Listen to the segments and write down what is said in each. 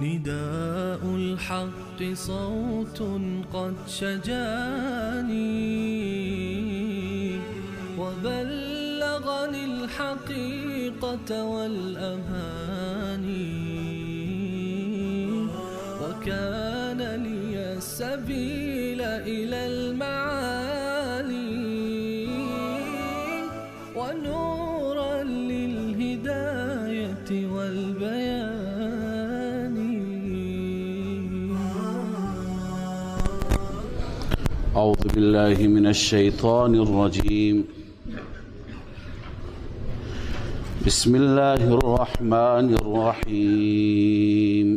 نداء الحق صوت قد شجاني وبلغني الحقيقة والأماني وكان لي السبيل إلى المعالي ونورا للهداية والبيان. أعوذ بالله من الشيطان الرجيم. بسم الله الرحمن الرحيم.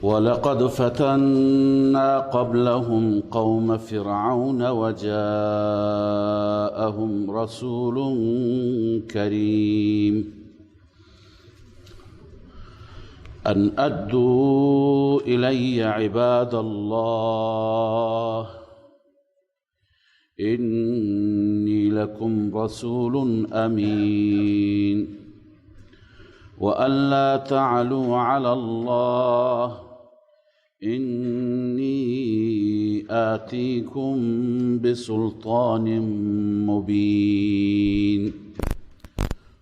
ولقد فتنا قبلهم قوم فرعون وجاءهم رسول كريم أن أدوا إلي عباد الله إني لكم رسول أمين وأن لا تعلوا على الله إني آتيكم بسلطان مبين.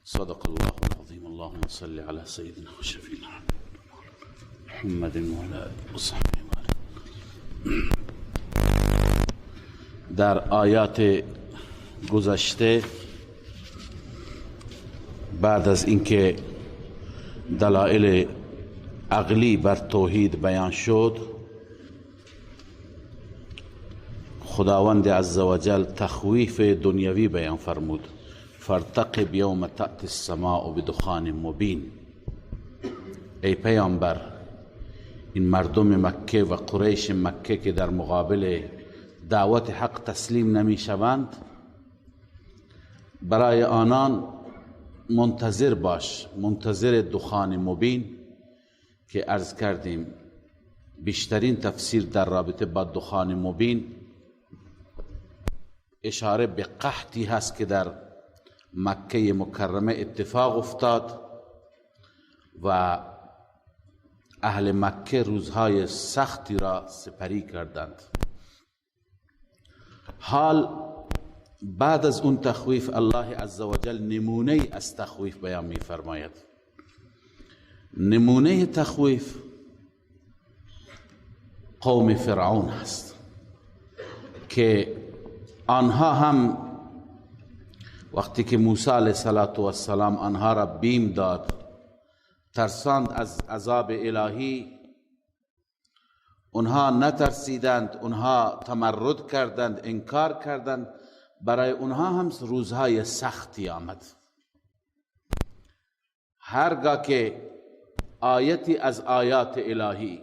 صدق الله العظيم. اللهم صل على سيدنا وشفينا محمد وعلى آله وصحبه وسلم. در آیات گذشته بعد از اینکه دلایل عقلی بر توحید بیان شد، خداوند عزوجل تخویف دنیوی بیان فرمود. فارتقب یوم تأتی السماء بدخان مبین. ای پیامبر، این مردم مکه و قریش مکه که در مقابل دعوت حق تسلیم نمی شوند، برای آنان منتظر باش، منتظر دخان مبین که عرض کردیم بیشترین تفسیر در رابطه با دخان مبین اشاره به قحطی هست که در مکه مکرمه اتفاق افتاد و اهل مکه روزهای سختی را سپری کردند. حال بعد از اون تخویف الله عزوجل نمونه از تخویف بیان می فرماید. نمونه تخویف قوم فرعون است که آنها هم وقتی که موسی علیه السلام آنها را بیم داد، ترساند از عذاب الهی، اونها نترسیدند، اونها تمرد کردند، انکار کردند. برای اونها هم روزهای سختی آمد. هرگاه که آیتی از آیات الهی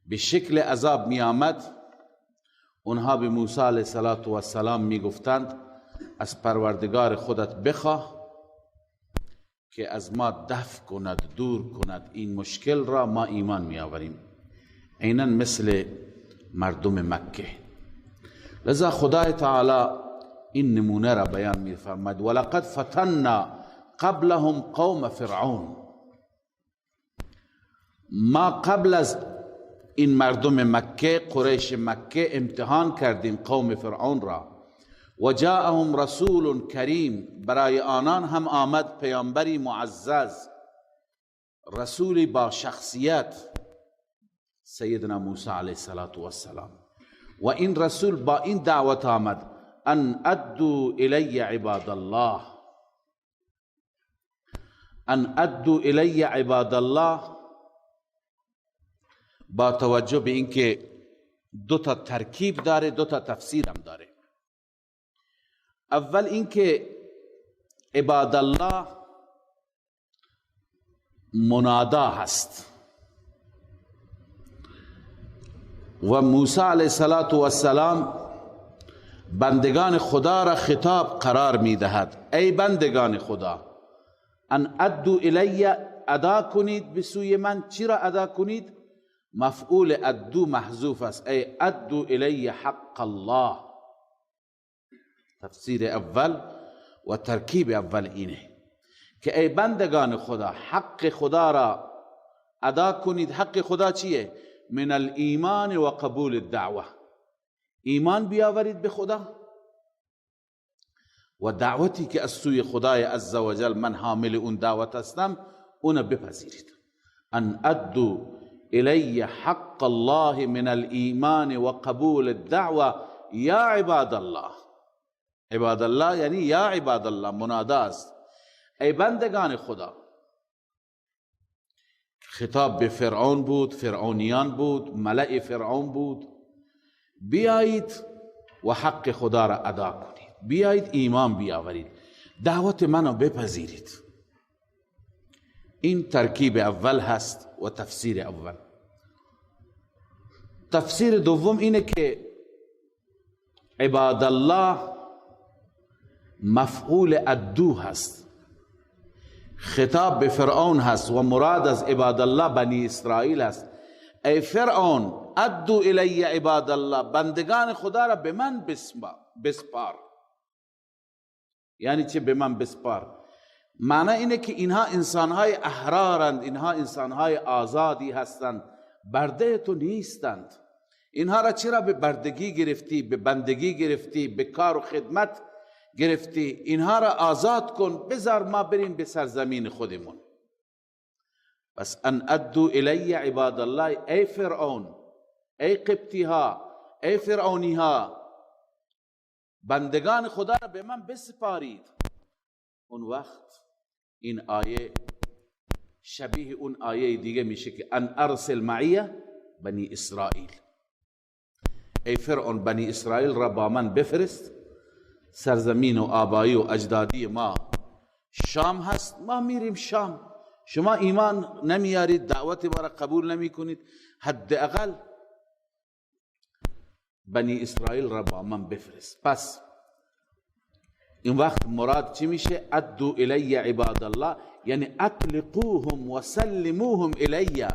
به شکل عذاب می آمد، اونها به موسی علیه السلام می گفتند از پروردگار خودت بخواه که از ما دفع کند، دور کند این مشکل را، ما ایمان می آوریم. عیناً مثل مردم مکه. لذا خدای تعالی این نمونه را بیان می فرماید. ولقد فتنا قبلهم قوم فرعون. ما قبل از این مردم مکه، قریش مکه، امتحان کردیم قوم فرعون را. و جاءهم رسول کریم. برای آنان هم آمد پیامبری معزز، رسولی با شخصیت، سیدنا موسی علیه السلام. و این رسول با این دعوت آمد ان ادوا الی عباد الله. ان ادوا الی عباد الله با توجه به اینکه دو تا ترکیب داره، دو تا تفسیر هم داره. اول اینکه عباد الله منادا هست و موسی علیه السلام بندگان خدا را خطاب قرار می دهد. ای بندگان خدا، ان ادو الی، ادا کنید به سوی من. چی را ادا کنید؟ مفعول ادو محذوف است. ای ادو الی حق الله. تفسیر اول و ترکیب اول اینه که ای بندگان خدا، حق خدا را ادا کنید. حق خدا چیه؟ من الایمان و قبول الدعوه. ایمان بیاورید به خدا و دعوتی که از سوی خدای عزوجل من حامل اون دعوت هستم اون بپذیرید. ان ادو الی حق الله من الایمان و قبول الدعوه یا عباد الله. عباد الله یعنی یا عباد الله، منادا است. ای بندگان خدا. خطاب به فرعون بود، فرعونیان بود، ملأ فرعون بود. بیایید و حق خدا را ادا کنید، بیایید ایمان بیاورید، دعوت منو بپذیرید. این ترکیب اول هست و تفسیر اول. تفسیر دوم اینه که عباد الله مفعول ادو هست، خطاب به فرعون هست و مراد از عباد الله بنی اسرائیل هست. ای فرعون ادو الی عباد الله، بندگان خدا را به من بسپار. یعنی چه به من بسپار؟ معنی اینه که اینها انسانهای احرارند، اینها انسانهای آزادی هستند، برده تو نیستند. اینها را چرا به بردگی گرفتی، به بندگی گرفتی، به کار و خدمت گرفتی؟ اینها را آزاد کن، بذار ما بریم به سرزمین خودمون. پس ان ادو الی عباد الله، ای فرعون، ای قبطی ها، ای فرعونی ها، بندگان خدا را به من بسپارید. اون وقت این آیه شبیه اون آیه دیگه میشه که ان ارسل معی بنی اسرائیل. ای فرعون، بنی اسرائیل را با من بفرست. سرزمین و آبایی و اجدادی ما شام هست، ما میریم شام. شما ایمان نمیارید، دعوت ما را قبول نمی کنید، حداقل بنی اسرائیل را با من بفرست. پس این وقت مراد چی میشه؟ ادو الی عباد الله، یعنی اطلقوهم و سلموهم الی.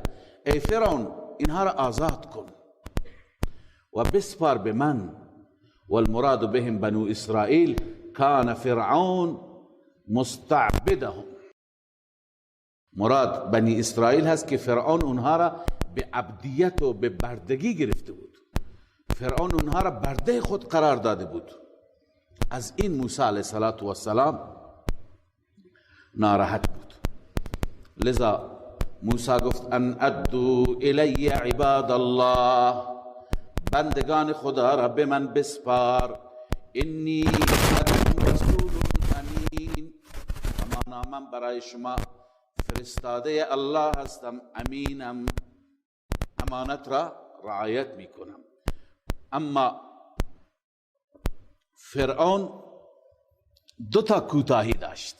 ای فرعون، اینها را آزاد کن و بسپار به من. والمراد بهم بنو اسرائیل، کان فرعون مستعبدهم. مراد بنی اسرائیل هست که فرعون اونها را به عبدیت و به بردگی گرفته بود. فرعون اونها را برده خود قرار داده بود. از این موسی علیه السلام ناراحت بود. لذا موسی گفت ان ادو الی عباد الله، بندگان خدا را به من بسپار. انی لکم رسول امین، همانا من برای شما فرستاده الله هستم، امینم، امانت را رعایت میکنم. اما فرعون دو تا کوتاهی داشت،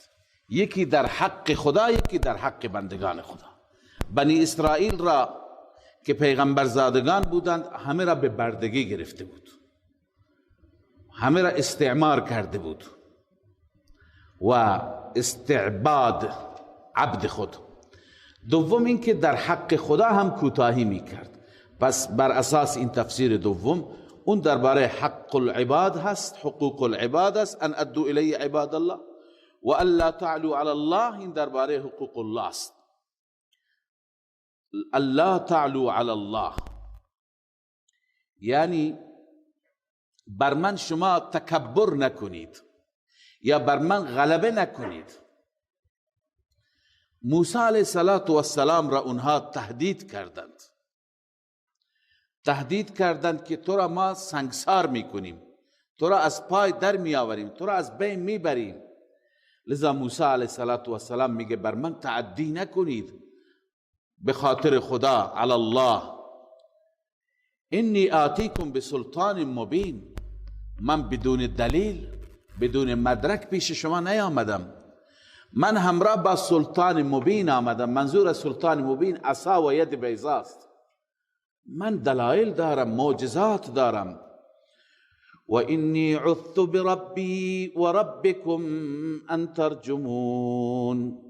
یکی در حق خدا، یکی در حق بندگان خدا. بنی اسرائیل را که پیغمبر زادگان بودند همه را به بردگی گرفته بود، همه را استعمار کرده بود و استعباد عبد خود. دوم این که در حق خدا هم کوتاهی میکرد. پس بر اساس این تفسیر دوم، اون درباره حق العباد هست، حقوق العباد هست، ان ادو الی عباد الله و الا تعلوا علی الله، این درباره حقوق الله است. الا تعلوا علی الله یعنی بر من شما تکبر نکنید یا بر من غلبه نکنید. موسی علیه السلام را اونها تهدید کردند که تو را ما سنگسار میکنیم، تو را از پای در میآوریم، تو را از بین میبریم. لذا موسی علیه السلام میگه بر من تعدی نکنید به خاطر خدا، علی الله. انی آتیکم بسلطان مبین، من بدون دلیل، بدون مدرک پیش شما نیامدم. من همراه با سلطان مبین آمدم. منظور از سلطان مبین عصا و ید بیضاست. من دلائل دارم، معجزات دارم. و انی عذت بربی و ربکم ان ترجمون.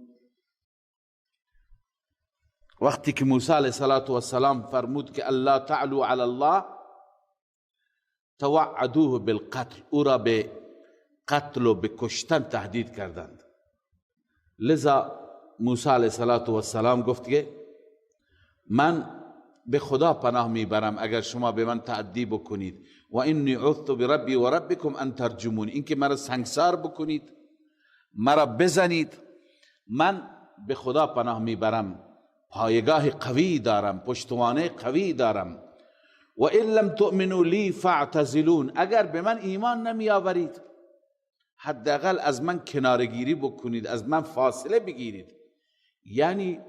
وقتی که موسی علیه السلام فرمود که الله تعلو علی الله، توعدوه بالقتل، او را به قتل و به کشتن تهدید کردند. لذا موسی علیه السلام گفت که من به خدا پناه میبرم اگر شما به من تعدی بکنید. و انی عذت بربی و ربکم ان ترجمون، این که مرا سنگسار بکنید، مرا بزنید، من به خدا پناه میبرم، پایگاه قوی دارم، پشتوانه قوی دارم. و ان لم تؤمنوا لی فاعتزلون، اگر به من ایمان نمی آورید حداقل از من کنارگیری بکنید، از من فاصله بگیرید، یعنی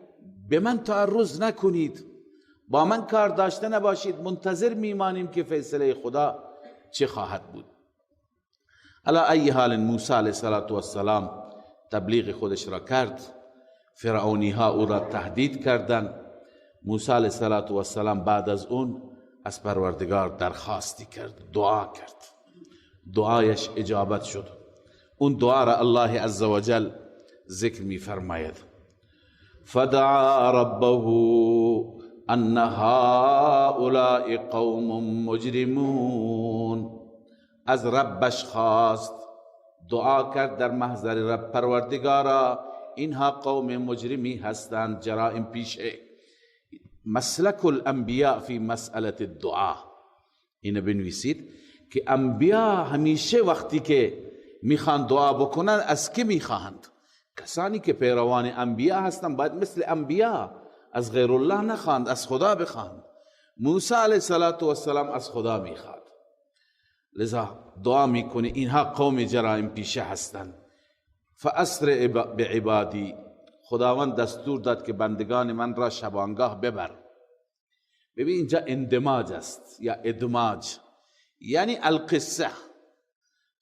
به من تعرض نکنید، با من کار داشته نباشید، منتظر میمانیم که فیصله خدا چه خواهد بود. علی ای حال موسی علیه السلام تبلیغ خودش را کرد. فرعونی ها او را تهدید کردند. موسی علیه السلام بعد از اون از پروردگار درخواستی کرد، دعا کرد، دعایش اجابت شد. اون دعا را الله عزوجل ذکر می فرماید. فدعا ربه ان هؤلاء قوم مجرمون. از ربش خواست، دعا کرد در محضر رب، پروردگارا اینها قوم مجرمی هستند، جرائم پیشه. مسلک الانبیاء فی مسئله الدعا، اینو بنویسید که انبیا همیشه وقتی که میخوان دعا بکنن از کی میخواهند؟ کسانی که پیروان انبیا هستند باید مثل انبیا از غیر الله نخواهند، از خدا بخواهند. موسی علیه السلام از خدا میخواد، لذا دعا میکنه اینها قوم جرائم پیشه هستند. فاسر بعبادی، خداوند دستور داد که بندگان من را شبانگاه ببر. ببین اینجا اندماج است یا ادماج، یعنی القصه.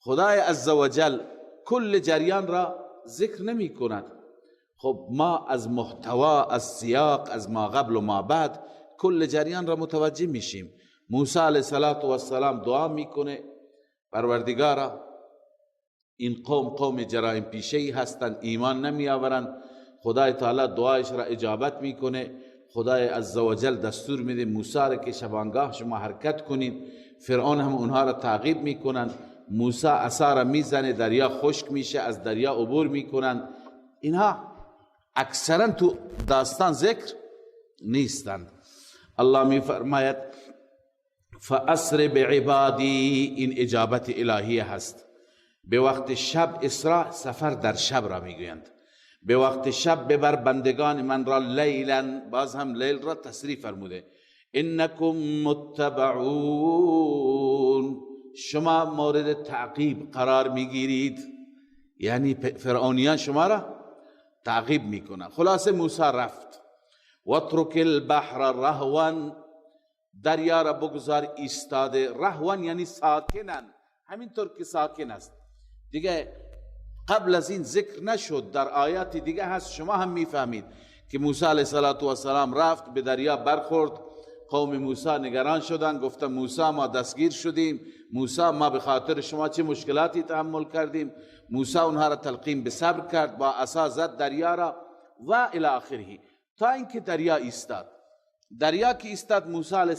خدای عزوجل کل جریان را ذکر نمی کند. خب ما از محتوا، از سیاق، از ما قبل و ما بعد کل جریان را متوجه میشیم. موسی علیه السلام دعا میکنه پروردگارا این قوم جرائم پیشه‌ای هستند، ایمان نمی آورند. خدای تعالی دعایش را اجابت میکنه. خدای عزوجل دستور میده موسی را که شبانگاه شما حرکت کنید. فرعون هم اونها را تعقیب میکنن. موسی عصا را میزنه، دریا خشک میشه، از دریا عبور میکنن. اینها اکثرا تو داستان ذکر نیستند. الله میفرماید فاسر بعبادی، این اجابت الهیه هست. به وقت شب، اسراء سفر در شب را میگویند. به وقت شب ببر بندگان من را لیلا، باز هم لیل را تصریح فرموده. انکم متبعون، شما مورد تعقیب قرار میگیرید، یعنی فرعونیان شما را تعقیب میکنن. خلاصه موسی رفت. واترک البحر رهوا، دریا را بگذار ایستاده. رهوا یعنی ساکنن، همینطور که ساکن است. دیگه قبل از این ذکر نشد، در آیات دیگه هست، شما هم میفهمید که موسی علیه السلام رفت، به دریا برخورد. قوم موسی نگران شدن، گفتن موسی ما دستگیر شدیم، موسی ما به خاطر شما چه مشکلاتی تحمل کردیم. موسی اونها را تلقین به صبر کرد، با عصا زد دریا را و الی آخره، تا اینکه دریا ایستاد. دریا که ایستاد، موسی علیه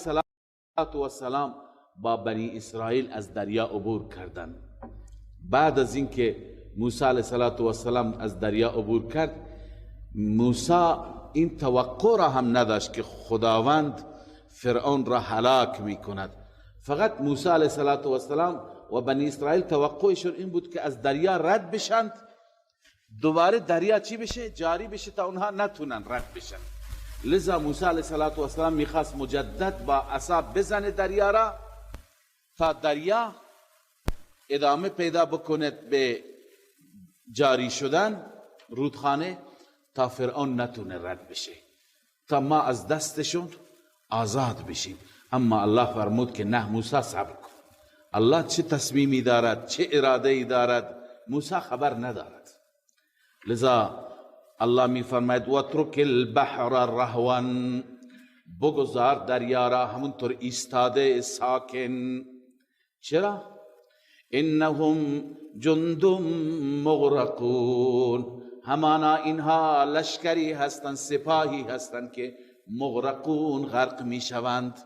السلام با بنی اسرائیل از دریا عبور کردند. بعد از اینکه موسی علیه السلام از دریا عبور کرد، موسی این توقع را هم نداشت که خداوند فرعون را هلاک می کند. فقط موسی علیه السلام و بنی اسرائیل توقعشون این بود که از دریا رد بشند، دوباره دریا چی بشه؟ جاری بشه، تا اونها نتونن رد بشن. لذا موسی علیه السلام میخواست مجدد با عصا بزنه دریا را، تا دریا ادامه پیدا بکند به جاری شدن رودخانه، تا فرعون نتونه رد بشه، تا ما از دستشون آزاد بشیم. اما الله فرمود که نه، موسی صبر کن. الله چه تصمیمی دارد، چه اراده ای دارد، موسی خبر ندارد. لذا الله میفرماید واترک البحر رهوا، بگذار دریا را همونطور ایستاده ساکن. چرا؟ انهم جند مغرقون، همانا اینها لشکری هستند، سپاهی هستند که مغرقون، غرق میشوند.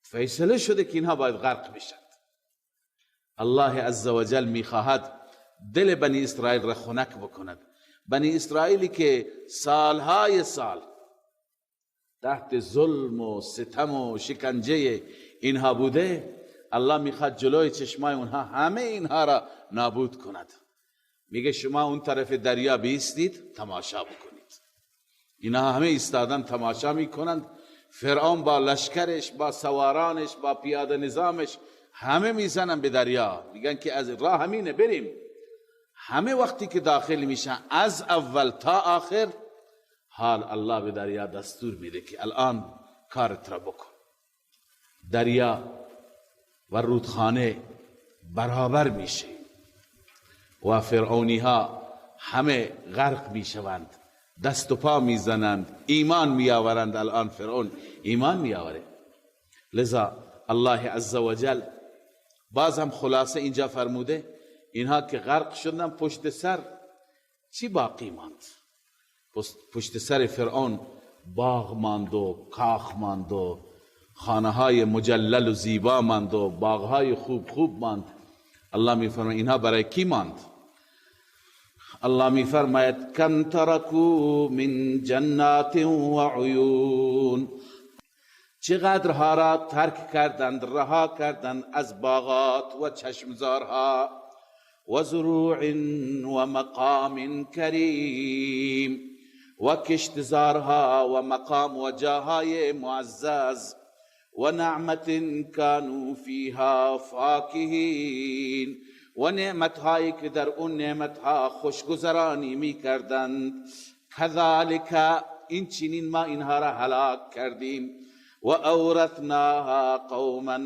فیصله شده که اینها باید غرق بشند. الله عزوجل میخواهد دل بنی اسرائیل را خنک بکند. بنی اسرائیلی که سالهای سال تحت ظلم و ستم و شکنجه اینها بوده، الله میخواد جلوی چشمای اونها همه اینها را نابود کند. میگه شما اون طرف دریا بیستید تماشا بکنید. اینها همه ایستادن تماشا میکنند. فرعون با لشکرش، با سوارانش، با پیاده نظامش همه میزنن به دریا، میگن که از راه همینه بریم. همه وقتی که داخل میشن از اول تا آخر، حال الله به دریا دستور میده که الان کارت را بکن. دریا و رودخانه برابر میشه و فرعونی ها همه غرق میشوند، دست و پا میزنند، ایمان میآورند. الان فرعون ایمان میآوره. لذا الله عزوجل باز هم خلاصه اینجا فرموده اینها که غرق شدن، پشت سر چی باقی ماند؟ پشت سر فرعون باغ ماند و کاخ ماند و خانه های مجلل و زیبا ماند و باغ های خوب خوب ماند. الله میفرماید اینها برای کی ماند؟ الله میفرماید کم ترکو من جنات و عیون، چقدرها را ترک کردند، رها کردند از باغات و چشمزارها، و زروع و مقام کریم، و کشتزارها و مقام و جاهای معزز، و نعمت کانوا فیها فاکهین، و نعمتهایی که در اون نعمتها خوشگذرانی می کردند. کذالک، این چنین ما اینها را هلاک کردیم. و اورثناها قوما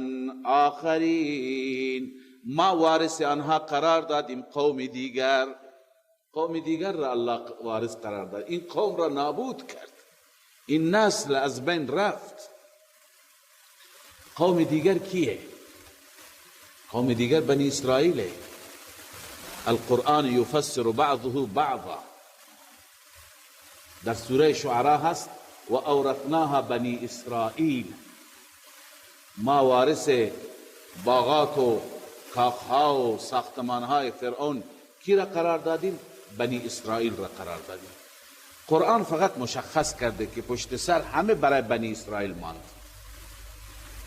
آخرین، ما وارث آنها قرار دادیم قوم دیگر. قوم دیگر را الله وارث قرار داد، این قوم را نابود کرد، این نسل از بین رفت. قوم دیگر کیه؟ قوم دیگر بنی اسرائیل. القرآن یفسر بعضه بعضا، در سوره شعراء هست و اورثناها بنی اسرائیل، ما وارث باغات و کاخها و ساختمانهای فرعون کی را قرار دادیم؟ بنی اسرائیل را قرار دادیم. قرآن فقط مشخص کرده که پشت سر همه برای بنی اسرائیل ماند.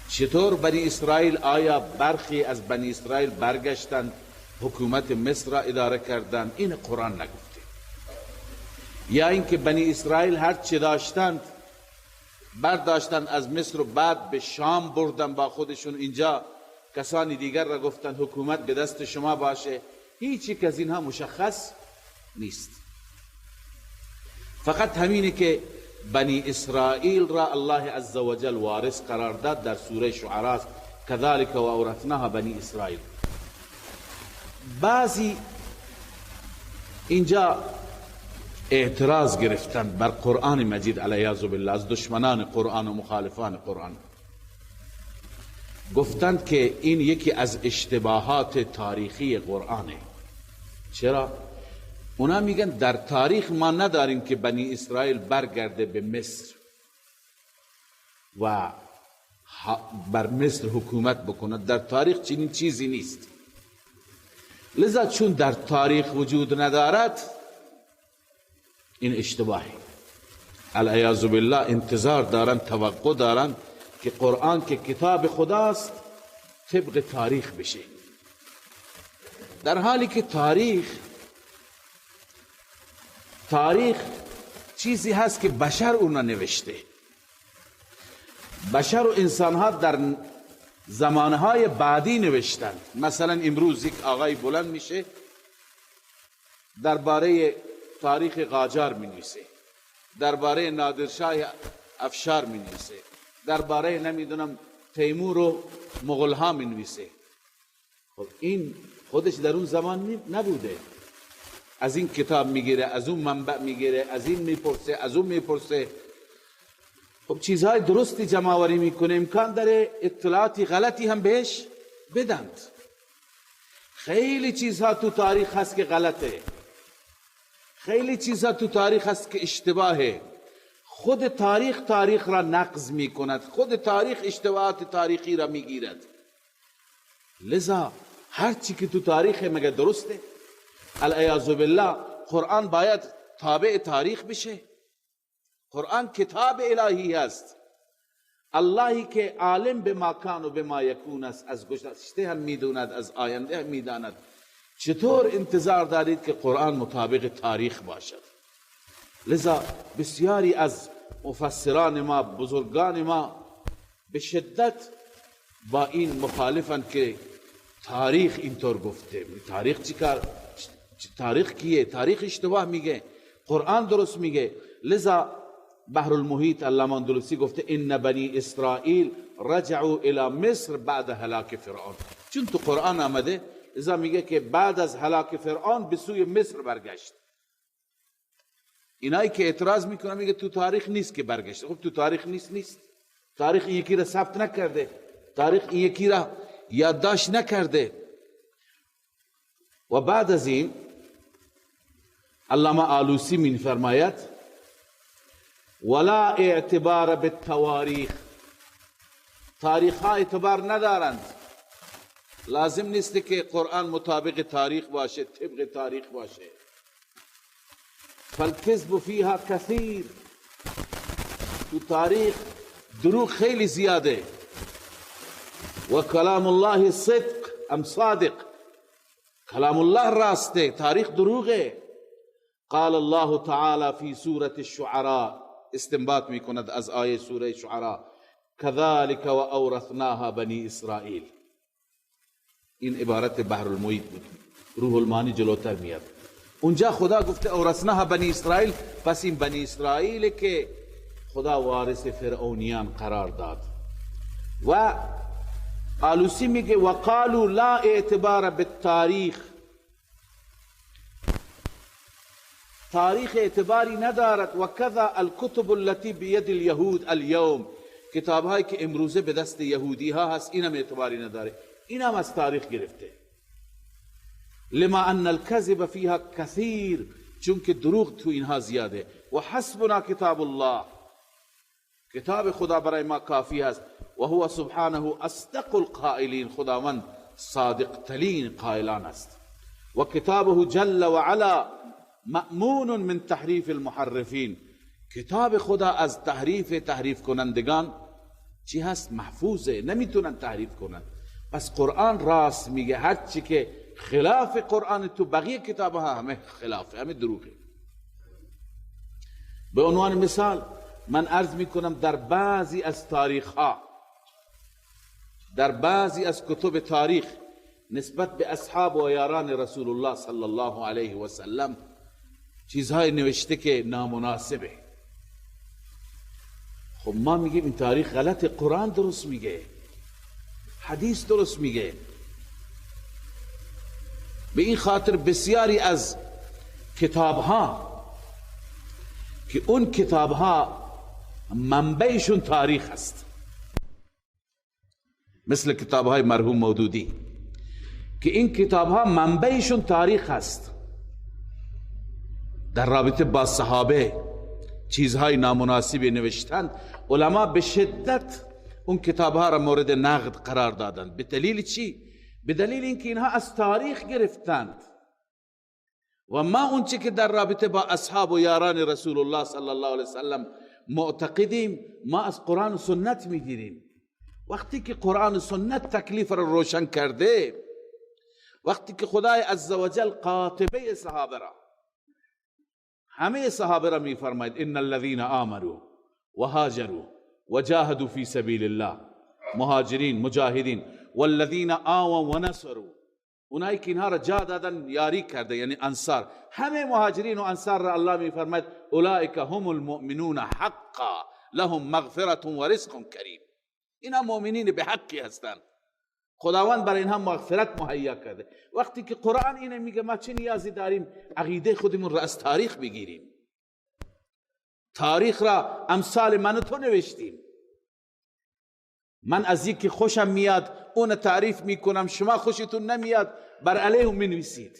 چطور بنی اسرائیل؟ آیا برخی از بنی اسرائیل برگشتند حکومت مصر را اداره کردند؟ این قرآن نگفته. یا اینکه بنی اسرائیل هر چه داشتند برداشتند از مصر و بعد به شام بردن با خودشون، اینجا کسانی دیگر را گفتند حکومت به دست شما باشه. هیچ یک از اینها مشخص نیست. فقط همینه که بنی اسرائیل را الله عزوجل وارث قرار داد. در سوره شعراء کذالک و اورثناها بنی اسرائیل. بعضی اینجا اعتراض گرفتند بر قرآن مجید علیاذ بالله از دشمنان قرآن و مخالفان قرآن، گفتند که این یکی از اشتباهات تاریخی قرآنه. چرا؟ اونا میگن در تاریخ ما نداریم که بنی اسرائیل برگرده به مصر و بر مصر حکومت بکند. در تاریخ چنین چیزی نیست. لذا چون در تاریخ وجود ندارد، این اشتباهی. العیاذ بالله انتظار دارن، توقع دارن که قرآن که کتاب خداست طبق تاریخ بشه، در حالی که تاریخ چیزی هست که بشر اون نوشته. بشر و انسانها در زمانهای بعدی نوشتن. مثلا امروز یک آقای بلند میشه درباره تاریخ قاجار می نویسه، درباره نادرشاه افشار می نویسه، درباره نمیدونم تیمور و مغول ها می نویسه. خب این خودش در اون زمان نبوده. از این کتاب میگیره، از اون منبع میگیره، از این میپرسه، از اون میپرسه. خب چیزهای درستی جمع آوری میکنه، امکان داره اطلاعاتی غلطی هم بهش بدند. خیلی چیزها تو تاریخ هست که غلطه، خیلی چیزها تو تاریخ هست که اشتباهه. خود تاریخ را نقض میکند، خود تاریخ اشتباهات تاریخی را میگیرد. لذا هر چی که تو تاریخ مگه درسته؟ العیاذ بالله قرآن باید تابع تاریخ بشه. قرآن کتاب الهی است. اللهی که عالم به ما کان و به ما یکون است، از گذشته هم میدوند، از آینده هم میداند. چطور انتظار دارید که قرآن مطابق تاریخ باشد؟ لذا بسیاری از مفسران ما، بزرگان ما به شدت با این مخالفن که تاریخ اینطور گفته. تاریخ چیکار؟ تاریخ کیه؟ تاریخ اشتباه میگه، قرآن درست میگه. لذا بحر المحیط علامه اندلسی گفته ان بنی اسرائیل رجعوا الى مصر بعد هلاک فرعون. چون تو قرآن آمده، لذا میگه که بعد از هلاک فرعون به سوی مصر برگشت. اینایی که اعتراض میکنن میگه تو تاریخ نیست که برگشت. خب تو تاریخ نیست. تاریخ این یکی را ثبت نکرده، تاریخ این یکی را یادداشت نکرده. و بعد از این علامه آلوسی میفرماید ولا اعتبار بالتواریخ، تاریخ ها اعتبار ندارند. لازم نیست که قرآن مطابق تاریخ باشه، طبق تاریخ باشه. فالکذب فیها کثیر، تو تاریخ دروغ خیلی زیاده. و کلام الله صدق ام صادق، کلام الله راسته، تاریخ دروغه. قال الله تعالی فی سورة الشعراء، استنباط میکند از آیه سوره شعراء، كذلك و اورثناها بنی اسرائیل. این عبارت بحر المحیط بود، روح المانی جلوتر میاد. اونجا خدا گفته اورثناها بنی اسرائیل، پس این بنی اسرائیل که خدا وارث فرعونیان قرار داد. و آلوسی میگه وقالوا لا اعتبار بالتاریخ، تاریخ اعتباری ندارد. و کذا الکتب التي بید اليهود اليوم، کتاب هایی که امروزه به دست یهودی ها هست اینم اعتباری نداره، اینم از تاریخ گرفته. لما ان الكذب فيها كثير، چون که دروغ تو اینها زیاده. و حسبنا کتاب الله، کتاب خدا برای ما کافی است. و هو سبحانه اصدق القائلین، خداوند صادق ترین قائلان است. و کتابه جل و علا مأمون من تحریف المحرفین، کتاب خدا از تحریف کنندگان چی هست؟ محفوظه، نمیتونن تحریف کنن. پس قرآن راست میگه، هر چی که خلاف قرآن تو بقیه کتاب ها همه خلافه، همه دروغه. به عنوان مثال من عرض میکنم در بعضی از تاریخ ها، در بعضی از کتب تاریخ نسبت به اصحاب و یاران رسول الله صلی الله علیه و سلم چیزهای نوشته که نامناسبه. خب ما میگیم این تاریخ غلط، قرآن درست میگه، حدیث درست میگه. به این خاطر بسیاری از کتاب ها که اون کتاب ها منبعشون تاریخ است، مثل کتاب های مرحوم مودودی که این کتاب ها منبعشون تاریخ است، در رابطه با صحابه چیزهای نامناسبی نوشتند، علما به شدت اون کتاب ها را مورد نقد قرار دادند. به دلیل چی؟ به دلیل اینکه اینها از تاریخ گرفتند. و ما اونچه که در رابطه با اصحاب و یاران رسول الله صلی الله علیه وسلم معتقدیم، ما از قرآن و سنت میگیریم. وقتی که قرآن و سنت تکلیف را روشن کرده، وقتی که خدای عزوجل قاطبه صحابه را، همه صحابه را میفرماید ان الذين آمنوا وهاجروا وجاهدوا في سبيل الله، مهاجرین، مجاهدین، والذین آووا ونصروا، اونایی که اینها را جا دادن، یاری کرده، یعنی انصار. همه مهاجرین و انصار را الله میفرماید اولئک هم المؤمنون حقا لهم مغفرة و رزق کریم، اینا مؤمنین به حقی هستند، خداوند برای اینها مغفرت مهیا کرده. وقتی که قرآن اینه میگه ما چه نیازی داریم عقیده خودمون را از تاریخ بگیریم؟ تاریخ را امثال من و تو نوشتیم. من از یکی خوشم میاد اون تعریف میکنم، شما خوشتون نمیاد بر علیه اون مینویسید.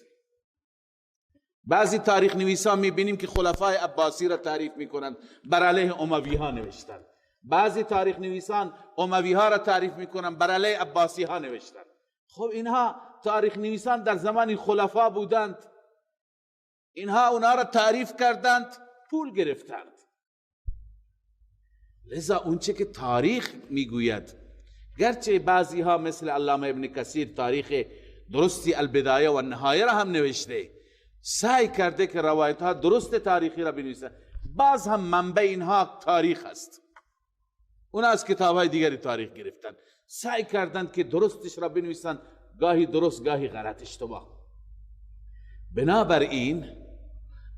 بعضی تاریخ نویسان میبینیم که خلفای عباسی را تعریف میکنند، بر علیه اموی ها نوشتند. بعضی تاریخ نویسان اموی ها را تعریف میکنند، بر علیه عباسی ها نوشتند. خب اینها تاریخ نویسان در زمان خلفا بودند، اینها اونها را تعریف کردند، پول گرفتند. لذا اونچه که تاریخ میگوید، گرچه بعضی ها مثل علامه ابن کثیر تاریخ درستی البدایه و النهایه را هم نوشته، سعی کرده که روایت ها درست تاریخی را بنویسه. بعض هم منبع اینها تاریخ است، اونا از کتاب های دیگری تاریخ گرفتن، سعی کردند که درستش را بنویسن، گاهی درست گاهی غلط اشتباه. بنابراین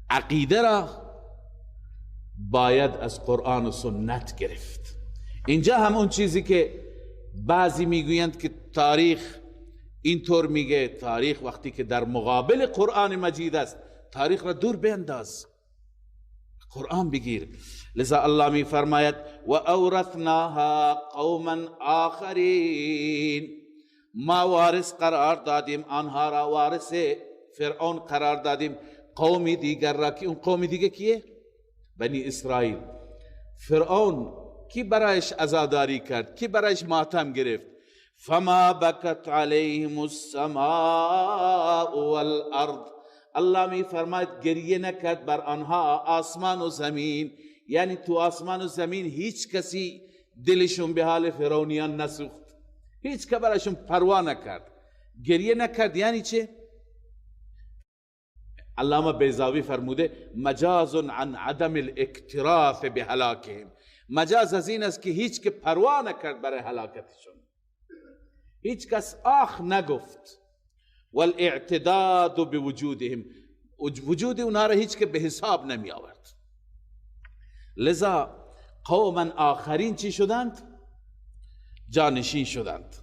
عقیده را باید از قرآن و سنت گرفت. اینجا هم اون چیزی که بعضی میگویند که تاریخ اینطور میگه، تاریخ وقتی که در مقابل قرآن مجید است، تاریخ را دور بینداز، قرآن بگیر. لذا الله می فرماید و اورثناها قوما آخرین، ما وارث قرار دادیم آنها را، وارث فرعون قرار دادیم قومی دیگر را. که اون قومی دیگه کیه؟ بنی اسرائیل. فرعون کی برایش عزاداری کرد؟ کی برایش ماتم گرفت؟ فما بکت علیهم السماء والارض، الله می فرماید گریه نکرد بر آنها آسمان و زمین. یعنی تو آسمان و زمین هیچ کسی دلشون به حال فرعونیان نسوخت، هیچ که برایشون پروا نکرد، گریه نکرد. یعنی چه؟ علامه بیضاوی فرموده مجاز عن عدم الاکتراث بهلاکهم، مجاز از این است که هیچ که پروا نکرد برای هلاکتشون، هیچ کس آخ نگفت. والاعتداد بوجودهم، وجود اونها را هیچ که به حساب نمی آورد. لذا قوما آخرین چی شدند؟ جانشین شدند.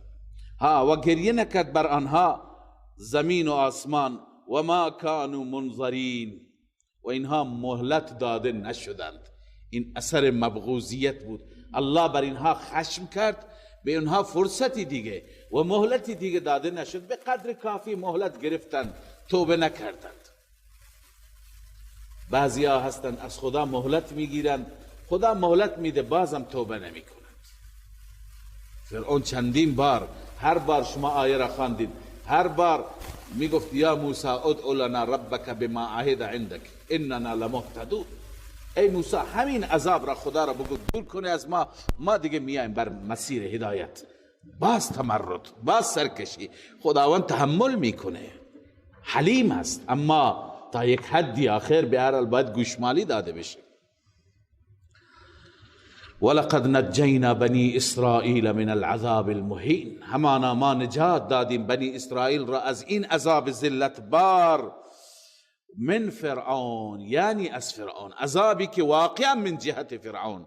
و گریه نکرد بر آنها زمین و آسمان. و ما کانوا منظرین، و اینها مهلت داده نشدند. این اثر مبغوضیت بود. الله بر اینها خشم کرد، به اینها فرصتی دیگه و مهلتی دیگه داده نشد. به قدر کافی مهلت گرفتند، توبه نکردند. بعضی ها هستند از خدا مهلت میگیرند، خدا مهلت میده بازم توبه نمی کنند. فرعون چندین بار، هر بار شما آیه را خواندید، هر بار میگفت یا موسی ادع لنا ربک بما عهد عندك اننا لمهتدون. ای موسی همین عذاب را خدا را بگو دور کنه از ما دیگه میایم بر مسیر هدایت. باز تمرد، باز سرکشی. خداوند تحمل میکنه، حلیم است، اما تا یک حدی آخر به هر حال باید گوشمالی داده بشه. ولقد نجینا بنی اسرائیل من العذاب المهین، همانا ما نجات دادیم بنی اسرائیل را از این عذاب ذلت بار. من فرعون، یعنی از فرعون، عذابی که واقعا من جهت فرعون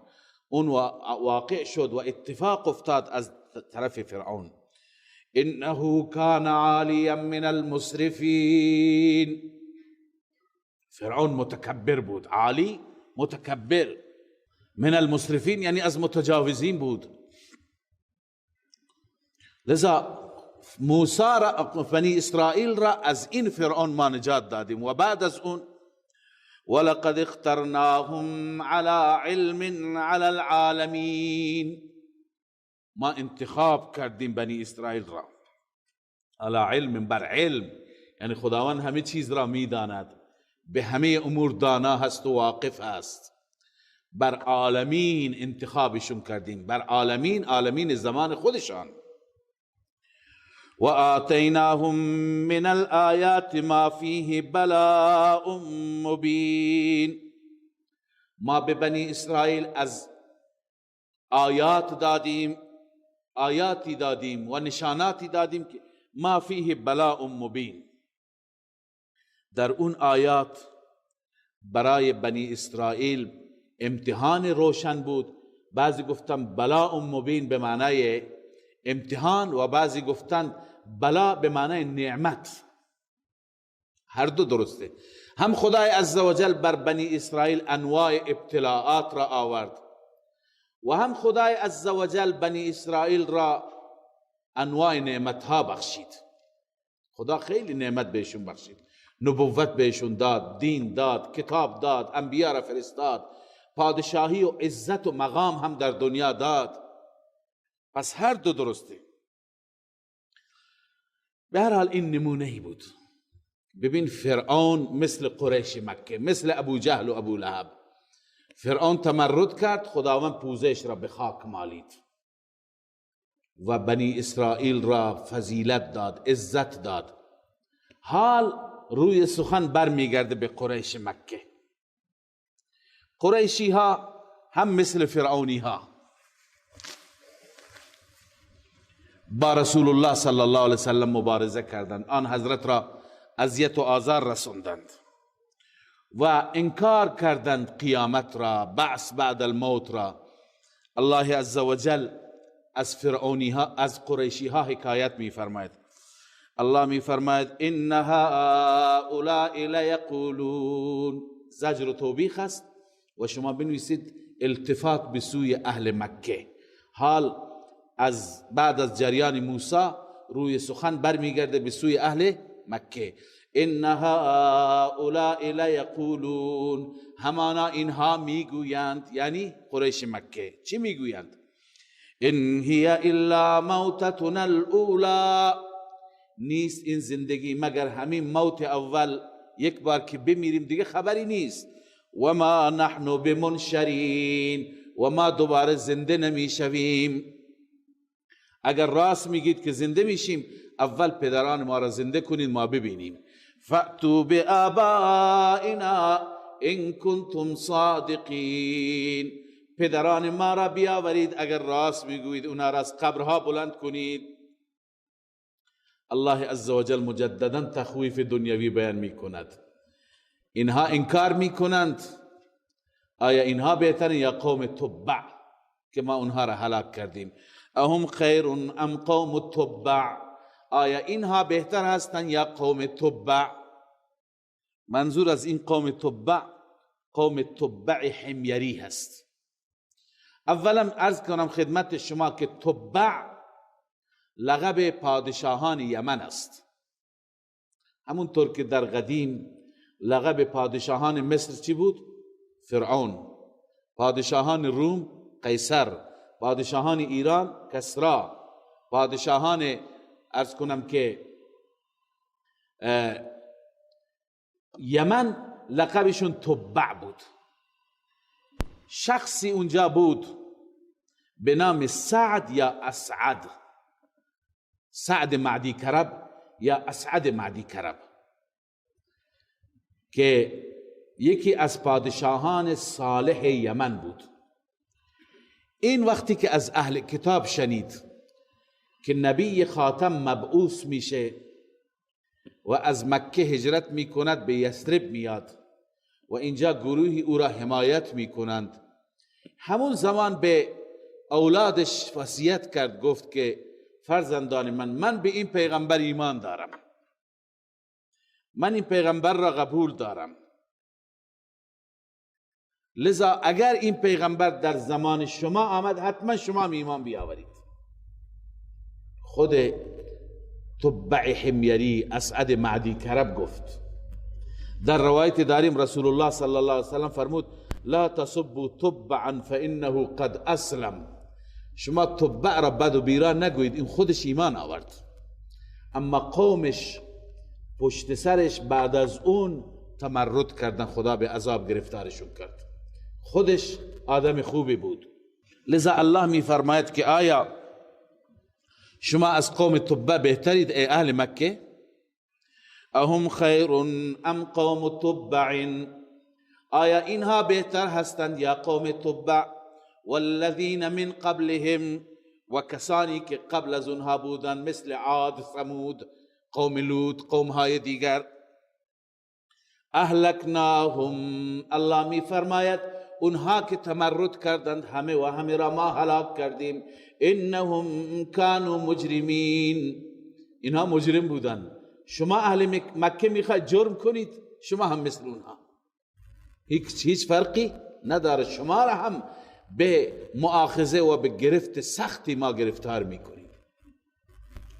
اون واقع شد و اتفاق افتاد از طرف فرعون. انه کان عالیا من المسرفین، فرعون متکبر بود، عالی متکبر. من المسرفین یعنی از متجاوزین بود. لذا موسی را، بنی اسرائیل را از این فرعون ما نجات دادیم. و بعد از اون ولقد اخترناهم على علم على العالمین، ما انتخاب کردیم بنی اسرائیل را على علم، بر علم. یعنی خداوند همه چیز را میداند، به همه امور دانا هست و واقف است. بر عالمین انتخابشون کردیم، بر عالمین، عالمین زمان خودشان. و آتیناهم من الآیات ما فیه بلاء مبین، ما به بنی اسرائیل از آیات دادیم، آیاتی دادیم و نشاناتی دادیم که ما فیه بلاء مبین، در اون آیات برای بنی اسرائیل امتحان روشن بود. بعضی گفتم بلاء مبین به معنای امتحان و بعضی گفتند بلا به معنای نعمت. هر دو درسته. هم خدای عزوجل بر بنی اسرائیل انواع ابتلاعات را آورد و هم خدای عزوجل بنی اسرائیل را انواع نعمت ها بخشید. خدا خیلی نعمت بهشون بخشید، نبوت بهشون داد، دین داد، کتاب داد، انبیا را فرستاد، پادشاهی و عزت و مقام هم در دنیا داد. پس هر دو درسته. به هر حال این نمونه‌ای بود. ببین فرعون مثل قریش مکه، مثل ابو جهل و ابو لهب، فرعون تمرد کرد، خداوند پوزش را به خاک مالید و بنی اسرائیل را فضیلت داد، عزت داد. حال روی سخن برمیگرده به قریش مکه. قریشی ها هم مثل فرعونی ها با رسول الله صلی الله علیه وسلم مبارزه کردند، آن حضرت را اذیت و آزار رسوندند و انکار کردند قیامت را، بعث بعد الموت را. الله عزوجل از فرعونی ها، از قریشی ها حکایت می فرماید. الله می فرماید ان هؤلاء لیقولون، زجر و توبیخ است و شما بنویسید التفات به سوی اهل مکه. حال از بعد از جریان موسی روی سخن برمیگرده به سوی اهل مکه. ان هؤلاء لیقولون، همانا اینها میگویند، یعنی قریش مکه چی میگویند؟ ان هی الا موتتنا الاولی، نیست این زندگی مگر همین موت اول، یک بار که بمیریم دیگه خبری نیست. و ما نحن بمنشرین، و ما دوباره زنده نمیشویم. اگر راست میگید که زنده میشیم، اول پدران ما را زنده کنید ما ببینیم. فأتوا بآبائنا ان کنتم صادقین، پدران ما را بیاورید اگر راست میگویید، اونا را از قبرها بلند کنید. الله عزوجل مجددا تخویف دنیوی بیان میکند. اینها انکار میکنند، آیا اینها بهترین یا قوم تبع که ما اونها را هلاک کردیم؟ اهم خیر ام قوم التبع، آیا اینها بهتر هستند یا قوم تبع؟ منظور از این قوم تبع، قوم تبع حمیری هست. اولا عرض کنم خدمت شما که تبع لقب پادشاهان یمن است، همونطور که در قدیم لقب پادشاهان مصر چی بود؟ فرعون. پادشاهان روم قیصر، پادشاهان ایران کسرا، پادشاهان عرض کنم که یمن لقبشون تبع بود. شخصی اونجا بود به نام سعد یا اسعد، سعد معدی کرب یا اسعد معدی کرب، که یکی از پادشاهان صالح یمن بود. این وقتی که از اهل کتاب شنید که نبی خاتم مبعوث میشه و از مکه هجرت میکند به یثرب میاد و اینجا گروهی او را حمایت میکنند، همون زمان به اولادش وصیت کرد، گفت که فرزندان من به این پیغمبر ایمان دارم، من این پیغمبر را قبول دارم، لذا اگر این پیغمبر در زمان شما آمد حتما شما ایمان بیاورید. خود تبع حمیری اسعد معدی کرب گفت. در روایت داریم رسول الله صلی الله علیه وسلم فرمود لا تصبوا تبعا فانه قد اسلم، شما تبع را بد و بیرا نگوید، این خودش ایمان آورد. اما قومش پشت سرش بعد از اون تمرد کردن، خدا به عذاب گرفتارشون کرد. خودش آدم خوبی بود. لذا الله می فرماید که آیا شما از قوم تبع بهترید ای اهل مکه؟ اهم خیر ام قوم تبع، آیا اینها بهتر هستند یا قوم تبع؟ والذین من قبلهم، و کسانی که قبل از اونها بودن مثل عاد، ثمود، قوم لوط، قوم های دیگر. اهلکناهم، الله می فرماید اونها که تمرد کردند همه و همه را ما هلاک کردیم. انهم کانوا مجرمین، اینها مجرم بودند. شما اهل مکه میخواید جرم کنید، شما هم مثل اونها، هیچ فرقی نداره، شما را هم به مؤاخذه و به گرفت سختی ما گرفتار میکنیم.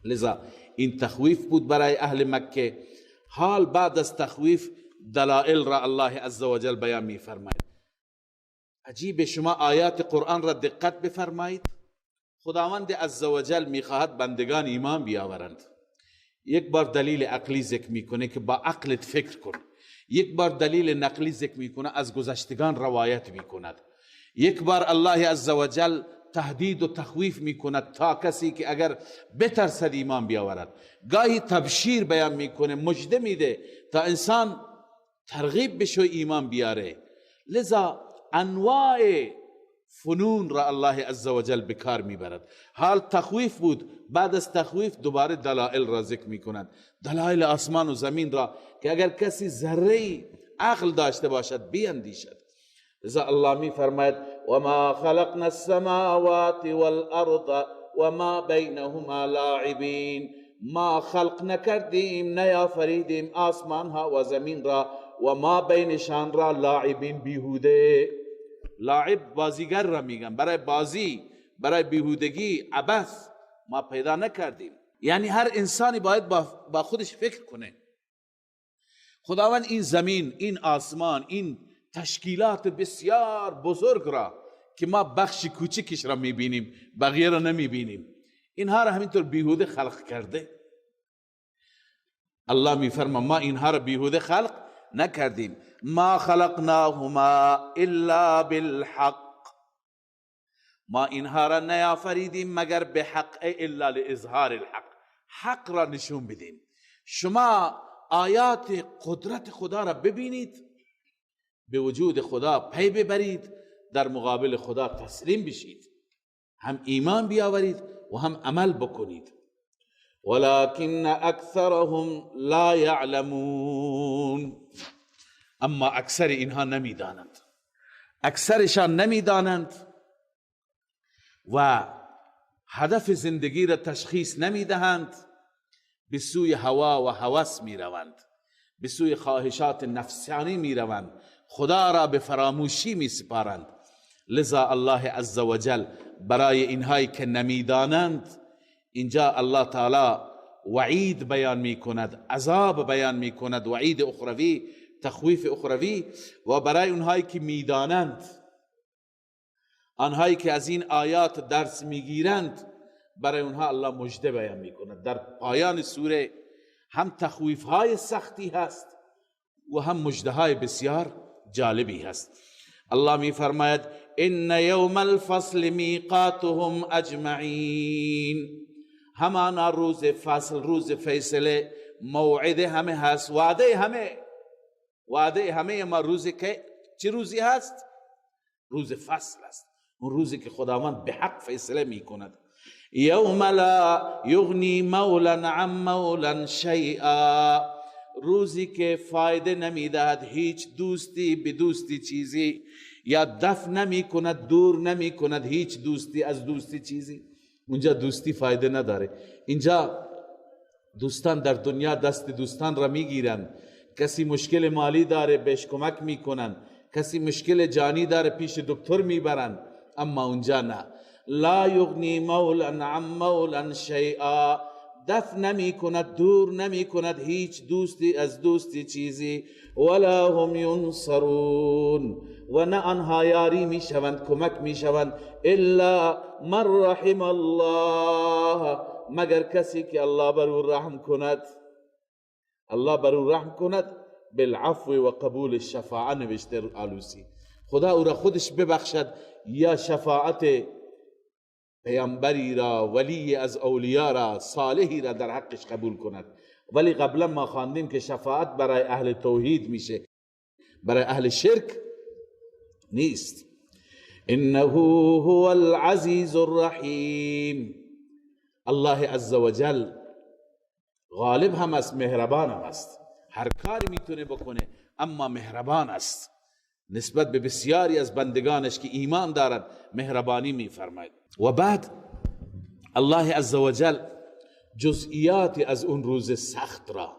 لذا این تخویف بود برای اهل مکه. حال بعد از تخویف دلائل را الله عزوجل بیان میفرماید. عجیب، شما آیات قرآن را دقت بفرمایید. خداوند عزوجل میخواهد بندگان ایمان بیاورند. یک بار دلیل عقلی ذکر میکنه که با عقلت فکر کن، یک بار دلیل نقلی ذکر میکنه، از گذشتگان روایت میکند، یک بار الله عزوجل تهدید و تخویف میکند تا کسی که اگر بترسد ایمان بیاورد. گاهی تبشیر بیان میکنه، مژده میده تا انسان ترغیب بشه ایمان بیاره. لذا انواع فنون را الله عزوجل بکار میبرد. حال تخویف بود، بعد از تخویف دوباره دلائل را ذکر میکنند، دلائل آسمان و زمین را که اگر کسی ذره عقل داشته باشد بیندیشد. لذا الله میفرماید وما خلقنا السماوات والارض وما بینهما لاعبین، ما خلق نکردیم نیافریدیم آسمان ها و زمین را و ما بینشان را لاعبین، بیهوده. لاعب بازیگر را میگن، برای بازی، برای بیهودگی، عبث ما پیدا نکردیم. یعنی هر انسانی باید با خودش فکر کنه. خداوند این زمین، این آسمان، این تشکیلات بسیار بزرگ را که ما بخش کوچکش را میبینیم، بقیه را نمیبینیم، اینها را همینطور بیهوده خلق کرده. الله میفرما ما اینها را بیهوده خلق نکردیم. ما خلقناهما الا بالحق، ما اینها را نیافریدیم مگر به حق، الا لاظهار الحق، حق را نشون بدیم. شما آیات قدرت خدا را ببینید، به وجود خدا پی ببرید، در مقابل خدا تسلیم بشید، هم ایمان بیاورید و هم عمل بکنید. ولكن اکثرهم لا یعلمون، اما اکثر اینها نمیدانند، اکثرشان نمیدانند و هدف زندگی را تشخیص نمیدهند، به سوی هوا و هوس میروند، به سوی خواهشات نفسانی میروند، خدا را به فراموشی میسپارند. لذا الله عزوجل برای اینهایی که نمیدانند اینجا الله تعالی وعید بیان میکند، عذاب بیان میکند، وعید اخروی، تخویف اخروی. و برای اونهایی که میدانند، آنهایی که از این آیات درس میگیرند، برای اونها الله مژده بیان میکند. در پایان سوره هم تخویف های سختی هست و هم مژده های بسیار جالبی هست. الله میفرماید ان یوم الفصل میقاتهم اجمعین، همانا روز فصل، روز فیصله، موعد همه هست، وعده همه ما روزی که چه روزی هست؟ روز فصل است، اون روزی که خداوند به حق فیصله میکند. یوم لا یغنی مولا عن مولا شیئا، روزی که فایده نمیدهد هیچ دوستی به دوستی چیزی، یا دفع نمی کند، دور نمی کند هیچ دوستی از دوستی چیزی. اونجا دوستی فایده نداره. اینجا دوستان در دنیا دست دوستان را میگیرن، کسی مشکل مالی داره بهش کمک میکنن، کسی مشکل جانی داره پیش دکتر میبرن، اما اونجا نه. لا یغنی مولا عن مولا شیئا، دفع نمی کند، دور نمی کند هیچ دوستی از دوستی چیزی. ولا هم ینصرون، و نه آنها یاری می شوند، کمک می شوند. الا من رحم الله، مگر کسی که الله بر او رحم کند، الله بر او رحم کند. بالعفو و قبول الشفاعه نوشته آلوسی، خدا او را خودش ببخشد یا شفاعت پیامبری را، ولی از اولیاء را، صالحی را در حقش قبول کند. ولی قبلا ما خواندیم که شفاعت برای اهل توحید میشه، برای اهل شرک نیست. انه هو العزیز الرحیم، الله عزوجل غالب هم است، مهربان هم است، هر کاری میتونه بکنه اما مهربان است. نسبت به بسیاری از بندگانش که ایمان دارد مهربانی میفرماید. و بعد الله عزوجل جزئیاتی از اون روز سخت را،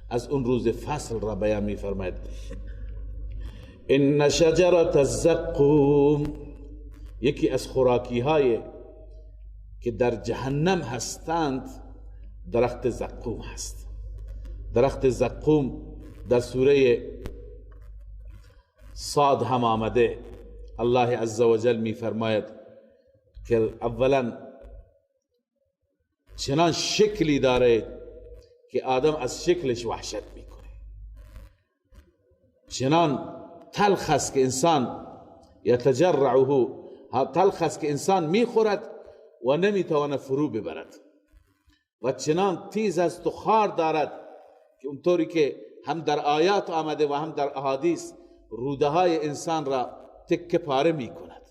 از اون روز فصل را بیان میفرماید. ان شجرة الزقوم، یکی از خوراکی های که در جهنم هستند درخت زقوم هست. درخت زقوم در سوره صاد هم آمده. الله عزوجل می فرماید که اولا چنان شکلی داره که آدم از شکلش وحشت میکنه، چنان تلخ است که انسان یتجرعه، تلخ است که انسان میخورد و نمیتواند فرو ببرد، و چنان تیز است و خار دارد که اونطوری که هم در آیات آمده و هم در احادیث روده های انسان را تکه پاره می کند.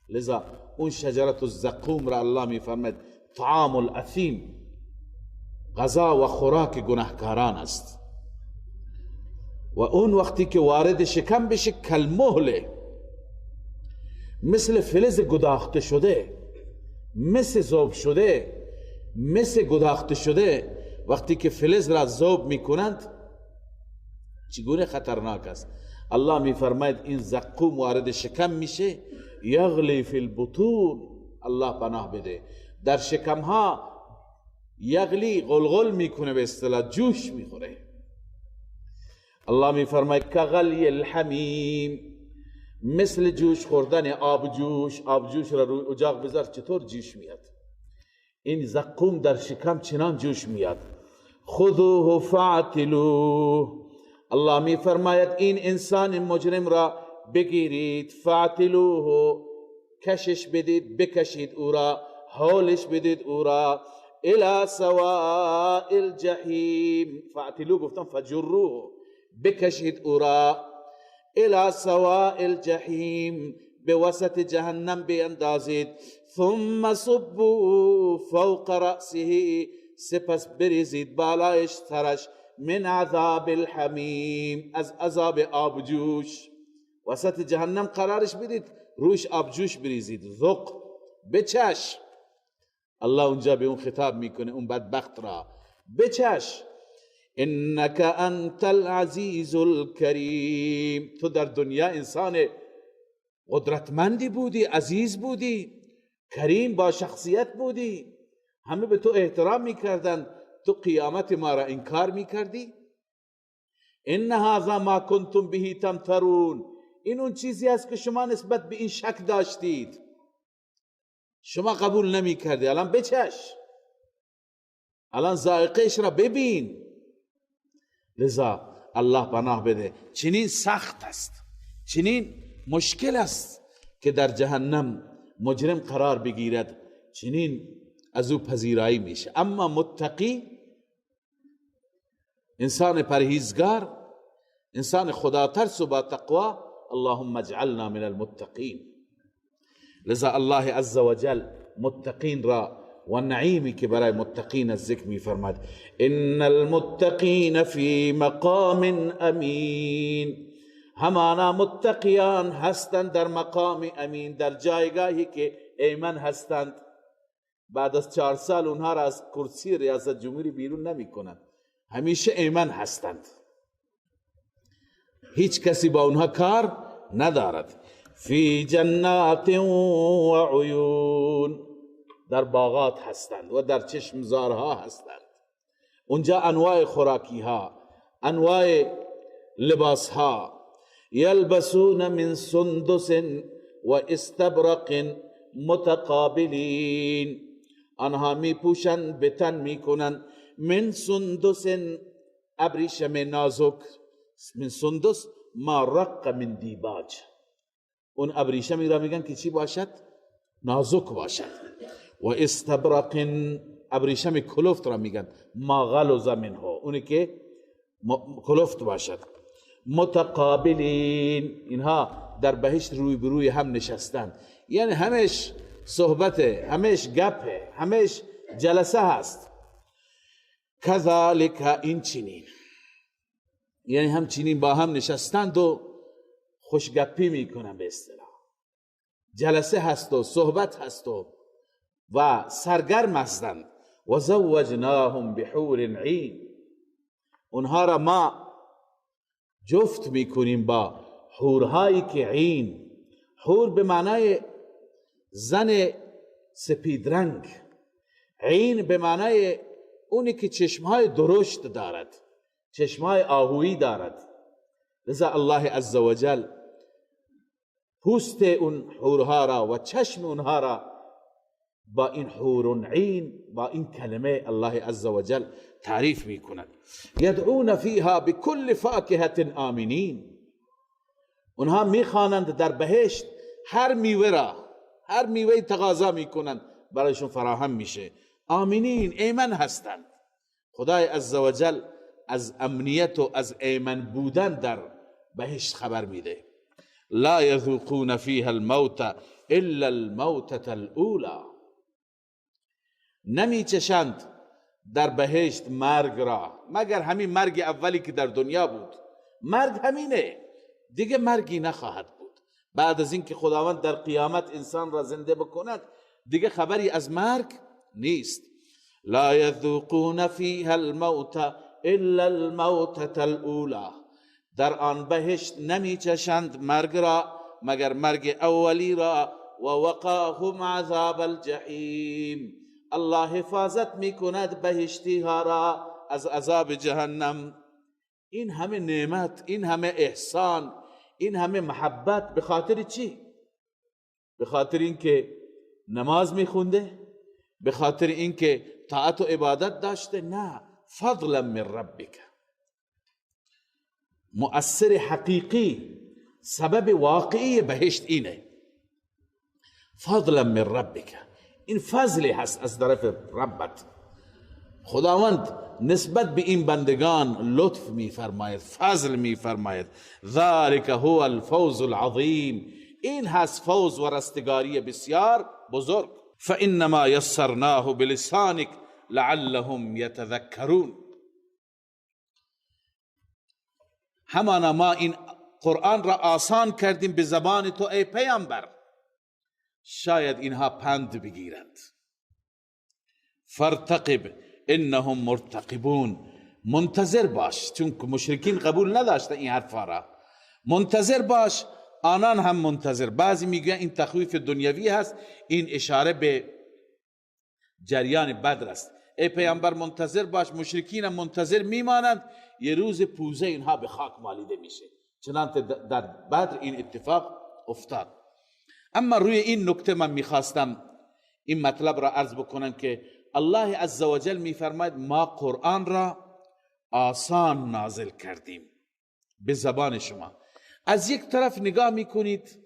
لذا اون شجرت الزقوم را الله می فرماید طعام الاثیم، غذا و خوراک گناهکاران است. و اون وقتی که وارد شکم بشه کالمهله، مثل فلز گداخته شده، مثل ذوب شده، مثل گداخته شده. وقتی که فلز را ذوب میکنند چگونه خطرناک است. الله میفرماید این زقوم وارد شکم میشه، یغلی فی البطون، الله پناه بده، در شکم ها یغلی، غلغل میکنه، به اصطلاح جوش میخوره. الله میفرماید کغلی الحمیم، مثل جوش خوردن آبجوش. آبجوش را روی اجاق بذار چطور جوش میاد، این زقوم در شکم چنان جوش میاد. خذوه فاعتلوه، الله می فرماید این انسان مجرم را بگیرید، فاعتلوه، کشش بدید، بکشید او را، حولش بدید او را، الى سواء الجحیم. فاعتلوه گفتم فجروه، بکشید او را، الى سواء الجحیم، به وسط جهنم بیندازید. ثم صبوا فوق رأسه، سپس بریزید بالایش سرش، من عذاب الحمیم، از عذاب آبجوش. وسط جهنم قرارش بدید، روش آبجوش بریزید، ذق، بچش. الله اونجا به اون خطاب میکنه اون بدبخت را، بچش. انک انت العزیز الکریم، تو در دنیا انسان قدرتمندی بودی، عزیز بودی، کریم، با شخصیت بودی، همه به تو احترام میکردن، تو قیامت ما را انکار میکردی. ان هذا ما کنتم به تمترون، این اون چیزی است که شما نسبت به این شک داشتید، شما قبول نمیکردی. الان بچش، الان ذائقهش را ببین. لذا الله پناه بده، چنین سخت است، چنین مشکل است که در جهنم مجرم قرار بگیرد، چنین از او پذیرایی میشه. اما متقی، انسان پرهیزگار، انسان خدا ترس و با تقوا، اللهم اجعلنا من المتقین. لذا الله عز وجل متقین را و نعیمی که برای متقین از ذکر می فرماد. ان المتقین فی مقام امین، همانا متقیان هستند در مقام امین، در جایگاهی که ایمن هستند. بعد از 4 سال اونها را از کرسی ریاست جمهوری بیرون نمی کنند، همیشه ایمن هستند، هیچ کسی با اونها کار ندارد. فی جنات و عیون، در باغات هستند و در چشمزارها هستند. اونجا انواع خوراکی ها، انواع لباس ها. یلبسون من سندس و استبرق متقابلین، آنها می پوشند، به تن می کنند. من سندس، ابریشم نازک. من سندس ما رق من دیباج، اون ابریشمی را میگن که چی باشد؟ نازک باشد. و استبرق، ابریشم کلفت را میگن ما غلظ منه، اونی که کلفت باشد. متقابلین، اینها در بهشت روی بروی هم نشستند، یعنی همش صحبته، همش گپه، همش جلسه هست. کذالک، این چنین، یعنی همچنین با هم نشستند و خوشگپی میکنن، به اصطلاح جلسه هست و صحبت هست و سرگرم هستند. و زوجناهم بحور عین، اونها را ما جفت میکنیم با حورهایی که عین، حور به معنای زن سپید رنگ، عین به معنای اونی که چشمهای درشت دارد، چشمهای آهویی دارد. لذا الله عزوجل پوست اون حورها را و چشم اونها را با این حور عین، با این کلمه الله عزوجل تعریف می کند. یدعون فیها بكل فاکهة آمنین، اونها میخوانند در بهشت هر میوه را، هر میوه تقاضا میکنند برایشون فراهم میشه، آمنین، ایمن هستند. خدای عزوجل از امنیت و از ایمن بودن در بهشت خبر میده. لا یذوقون فیها الموت الا الموتة الاولى، نمی چشند در بهشت مرگ را مگر همین مرگ اولی که در دنیا بود. مرگ همینه، دیگه مرگی نخواهد بود. بعد از اینکه خداوند در قیامت انسان را زنده بکند دیگه خبری از مرگ نیست. لا یذوقون فیها الموت الا الموتة الاولى، در آن بهشت نمی چشند مرگ را مگر مرگ اولی را. و وقاهم عذاب الجحیم، الله حفاظت می کند بهشتی ها را از عذاب جهنم. این همه نعمت، این همه احسان، این همه محبت به خاطر چی؟ به خاطر اینکه نماز می خونده؟ به خاطر اینکه طاعت و عبادت داشته؟ نه، فضلا من ربک. مؤثر حقیقی، سبب واقعی بهشت اینه، فضلا من ربک، این فضلی هست از طرف ربت. خداوند نسبت به این بندگان لطف می فرماید، فضل می فرماید. ذالک هو الفوز العظیم، این هست فوز و رستگاری بسیار بزرگ. فانما یسرناه بلسانک لعلهم یتذکرون، همانا ما این قرآن را آسان کردیم به زبان تو ای پیامبر، شاید اینها پند بگیرند. فرتقب انهم مرتقبون، منتظر باش، چون که مشرکین قبول نداشتن این حرفا را. منتظر باش، آنان هم منتظر. بعضی میگن این تخویف دنیوی هست، این اشاره به جریان بدر است. ای پیامبر منتظر باش، مشرکین هم منتظر میمانند، یه روز پوزه اینها به خاک مالیده میشه. چنانچه در بدر این اتفاق افتاد. اما روی این نکته من میخواستم این مطلب را عرض بکنم که الله عزوجل میفرماید ما قرآن را آسان نازل کردیم به زبان شما. از یک طرف نگاه میکنید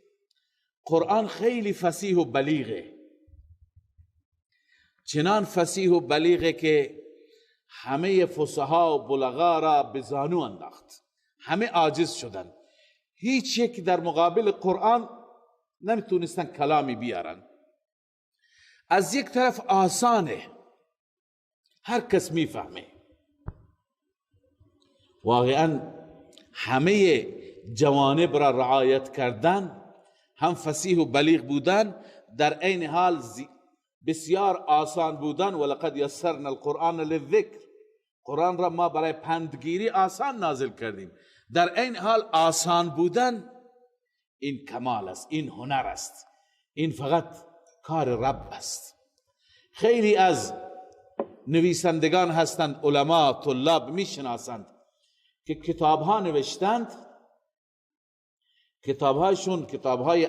قرآن خیلی فصیح و بلیغه، چنان فصیح و بلیغه که همه فصحا و بلغا را به زانو انداخت، همه عاجز شدند، هیچ یک در مقابل قرآن نمیتونستن کلامی بیارن. از یک طرف آسانه، هر کس میفهمه. واقعا همه جوانب را رعایت کردن، هم فصیح و بلیغ بودن، در عین حال بسیار آسان بودن. ولقد یسرنا القرآن للذکر، قرآن را ما برای پندگیری آسان نازل کردیم. در عین حال آسان بودن این کمال است، این هنر است، این فقط کار رب است. خیلی از نویسندگان هستند، علما، طلاب میشناسند که کتابها نوشتند، کتابهایشون کتابهای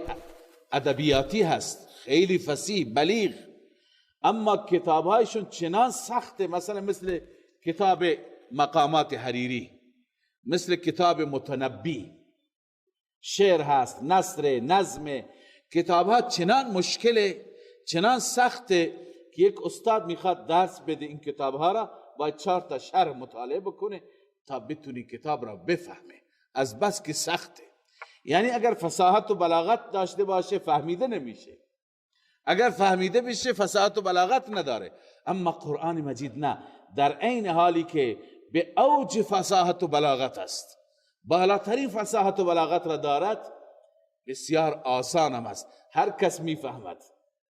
ادبیاتی هست، خیلی فصیح بلیغ، اما کتابهایشون چنان سخته، مثلا مثل کتاب مقامات حریری، مثل کتاب متنبی، شعر هست، نثر، نظم، کتابها چنان مشکله، چنان سخته که یک استاد میخواد درس بده این کتابها را باید 4 تا شرح مطالعه بکنه تا بتونی کتاب را بفهمه، از بس که سخته. یعنی اگر فصاحت و بلاغت داشته باشه فهمیده نمیشه، اگر فهمیده بشه فصاحت و بلاغت نداره. اما قرآن مجید نه، در عین حالی که به اوج فصاحت و بلاغت است، بالاترین فصاحت و بلاغت را دارد، بسیار آسان هم است، هر کس میفهمد،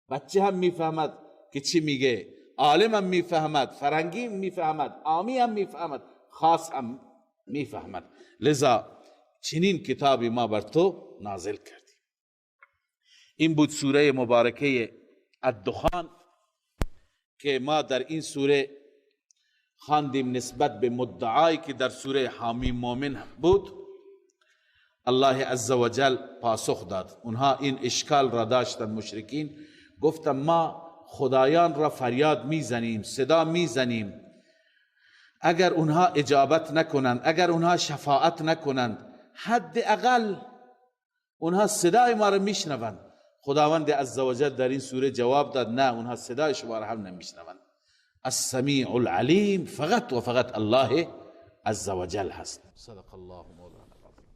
بچه هم میفهمد که چی میگه، عالم هم میفهمد، فرنگی هم میفهمد، عامی هم میفهمد، خاص هم میفهمد. لذا چنین کتابی ما بر تو نازل کردیم. این بود سوره مبارکه الدخان که ما در این سوره خواندیم نسبت به مدعایی که در سوره حامیم مومن بود. الله عزوجل پاسخ داد. اونها این اشکال را داشتن مشرکین، گفتن ما خدایان را فریاد میزنیم، صدا میزنیم، اگر اونها اجابت نکنند، اگر اونها شفاعت نکنند، حداقل اونها صدای ما را میشنوند. خداوند عزوجل در این سوره جواب داد نه، اونها صدای شما را هم نمیشنوند. السمیع العلیم فقط و فقط الله عزوجل هست. صدق الله مولانا العظیم.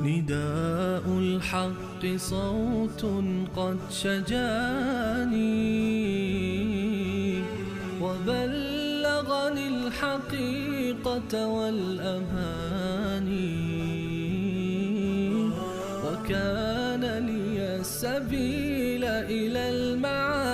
نداء الحق صوت قد شجاني وبلغني الحقيقة والأماني وكان لي السبيل إلى المعاني